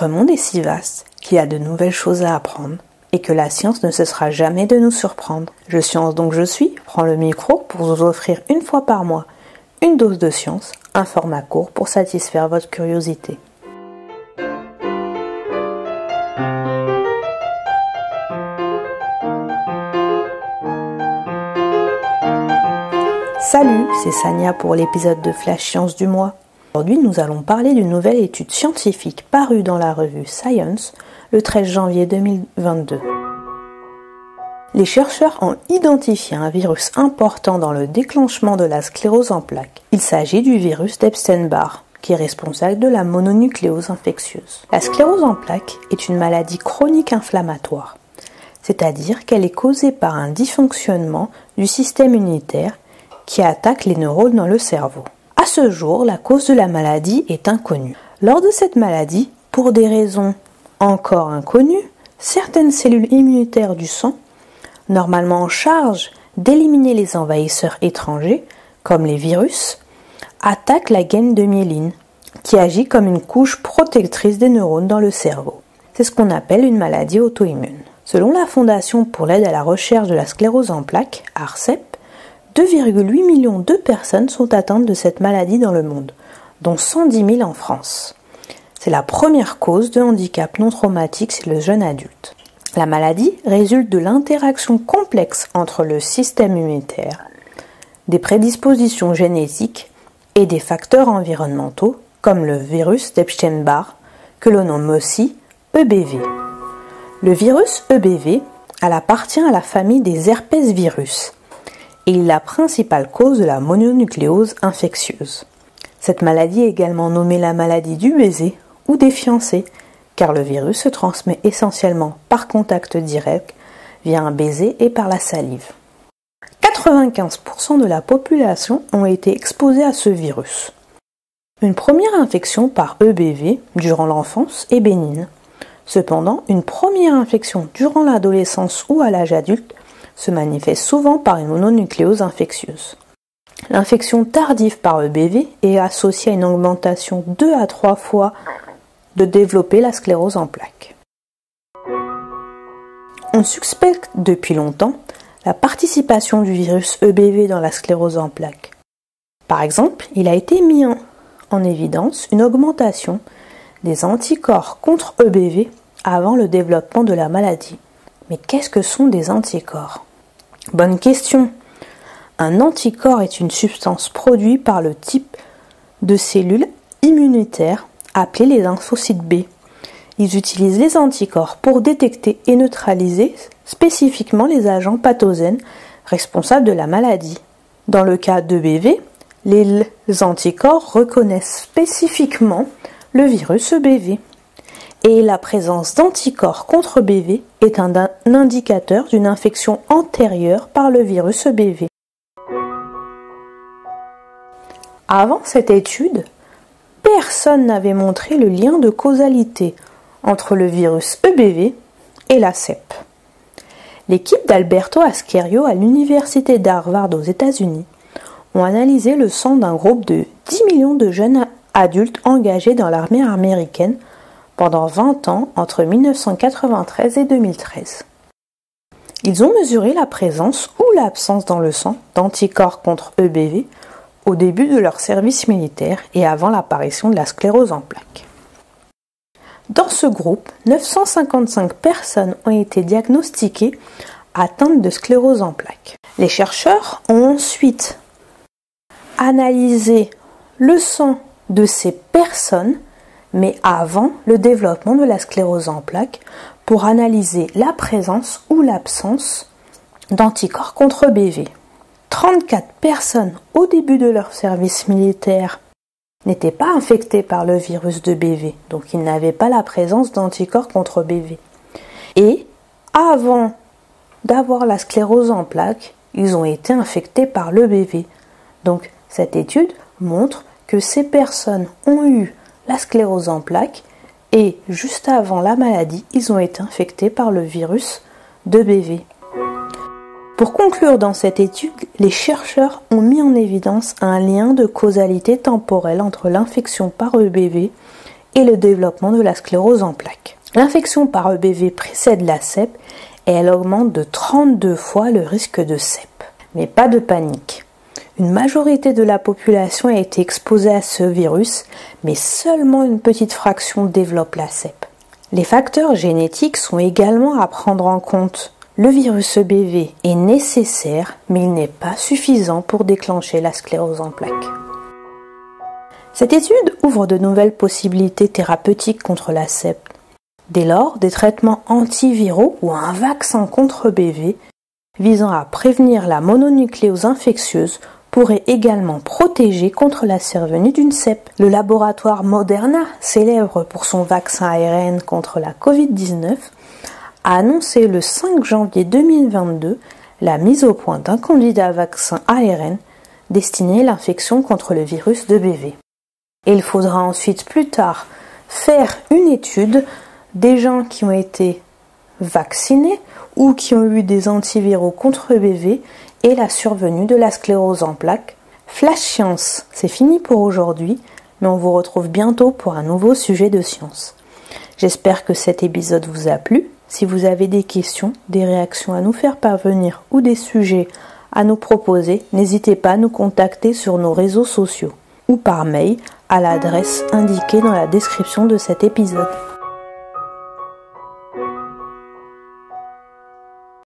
Notre monde est si vaste qu'il y a de nouvelles choses à apprendre et que la science ne cessera jamais de nous surprendre. Je Science donc je suis prend le micro pour vous offrir une fois par mois une dose de science, un format court pour satisfaire votre curiosité. Salut, c'est Sania pour l'épisode de Flash Science du mois. Aujourd'hui, nous allons parler d'une nouvelle étude scientifique parue dans la revue Science le 13 janvier 2022. Les chercheurs ont identifié un virus important dans le déclenchement de la sclérose en plaques. Il s'agit du virus d'Epstein-Barr, qui est responsable de la mononucléose infectieuse. La sclérose en plaques est une maladie chronique inflammatoire, c'est-à-dire qu'elle est causée par un dysfonctionnement du système immunitaire qui attaque les neurones dans le cerveau. À ce jour, la cause de la maladie est inconnue. Lors de cette maladie, pour des raisons encore inconnues, certaines cellules immunitaires du sang, normalement en charge d'éliminer les envahisseurs étrangers, comme les virus, attaquent la gaine de myéline, qui agit comme une couche protectrice des neurones dans le cerveau. C'est ce qu'on appelle une maladie auto-immune. Selon la Fondation pour l'aide à la recherche de la sclérose en plaques, ARCEP, 2,8 millions de personnes sont atteintes de cette maladie dans le monde, dont 110 000 en France. C'est la première cause de handicap non traumatique chez le jeune adulte. La maladie résulte de l'interaction complexe entre le système immunitaire, des prédispositions génétiques et des facteurs environnementaux, comme le virus d'Epstein-Barr, que l'on nomme aussi EBV. Le virus EBV appartient à la famille des herpesvirus, et il est la principale cause de la mononucléose infectieuse. Cette maladie est également nommée la maladie du baiser ou des fiancés, car le virus se transmet essentiellement par contact direct via un baiser et par la salive. 95% de la population ont été exposés à ce virus. Une première infection par EBV durant l'enfance est bénigne. Cependant, une première infection durant l'adolescence ou à l'âge adulte se manifeste souvent par une mononucléose infectieuse. L'infection tardive par EBV est associée à une augmentation 2 à 3 fois de développer la sclérose en plaques. On suspecte depuis longtemps la participation du virus EBV dans la sclérose en plaques. Par exemple, il a été mis en évidence une augmentation des anticorps contre EBV avant le développement de la maladie. Mais qu'est-ce que sont des anticorps ? Bonne question. Un anticorps est une substance produite par le type de cellules immunitaires appelées les lymphocytes B. Ils utilisent les anticorps pour détecter et neutraliser spécifiquement les agents pathogènes responsables de la maladie. Dans le cas d'EBV, les anticorps reconnaissent spécifiquement le virus EBV. Et la présence d'anticorps contre EBV est un indicateur d'une infection antérieure par le virus EBV. Avant cette étude, personne n'avait montré le lien de causalité entre le virus EBV et la CEP. L'équipe d'Alberto Askerio à l'université d'Harvard aux États-Unis ont analysé le sang d'un groupe de 10 millions de jeunes adultes engagés dans l'armée américaine pendant 20 ans entre 1993 et 2013. Ils ont mesuré la présence ou l'absence dans le sang d'anticorps contre EBV au début de leur service militaire et avant l'apparition de la sclérose en plaques. Dans ce groupe, 955 personnes ont été diagnostiquées atteintes de sclérose en plaques. Les chercheurs ont ensuite analysé le sang de ces personnes mais avant le développement de la sclérose en plaques, pour analyser la présence ou l'absence d'anticorps contre EBV. 34 personnes au début de leur service militaire n'étaient pas infectées par le virus d'EBV, donc ils n'avaient pas la présence d'anticorps contre EBV. Et avant d'avoir la sclérose en plaques, ils ont été infectés par l'EBV. Donc cette étude montre que ces personnes ont eu la sclérose en plaques et juste avant la maladie, ils ont été infectés par le virus d'EBV. Pour conclure dans cette étude, les chercheurs ont mis en évidence un lien de causalité temporelle entre l'infection par EBV et le développement de la sclérose en plaques. L'infection par EBV précède la CEP et elle augmente de 32 fois le risque de CEP. Mais pas de panique. Une majorité de la population a été exposée à ce virus, mais seulement une petite fraction développe la CEP. Les facteurs génétiques sont également à prendre en compte. Le virus EBV est nécessaire, mais il n'est pas suffisant pour déclencher la sclérose en plaques. Cette étude ouvre de nouvelles possibilités thérapeutiques contre la CEP. Dès lors, des traitements antiviraux ou un vaccin contre EBV visant à prévenir la mononucléose infectieuse pourrait également protéger contre la survenue d'une CEP. Le laboratoire Moderna, célèbre pour son vaccin ARN contre la Covid-19, a annoncé le 5 janvier 2022 la mise au point d'un candidat vaccin ARN destiné à l'infection contre le virus d'EBV. Et il faudra ensuite plus tard faire une étude des gens qui ont été vaccinés ou qui ont eu des antiviraux contre EBV et la survenue de la sclérose en plaques. Flash Science, c'est fini pour aujourd'hui, mais on vous retrouve bientôt pour un nouveau sujet de science. J'espère que cet épisode vous a plu. Si vous avez des questions, des réactions à nous faire parvenir ou des sujets à nous proposer, n'hésitez pas à nous contacter sur nos réseaux sociaux ou par mail à l'adresse indiquée dans la description de cet épisode.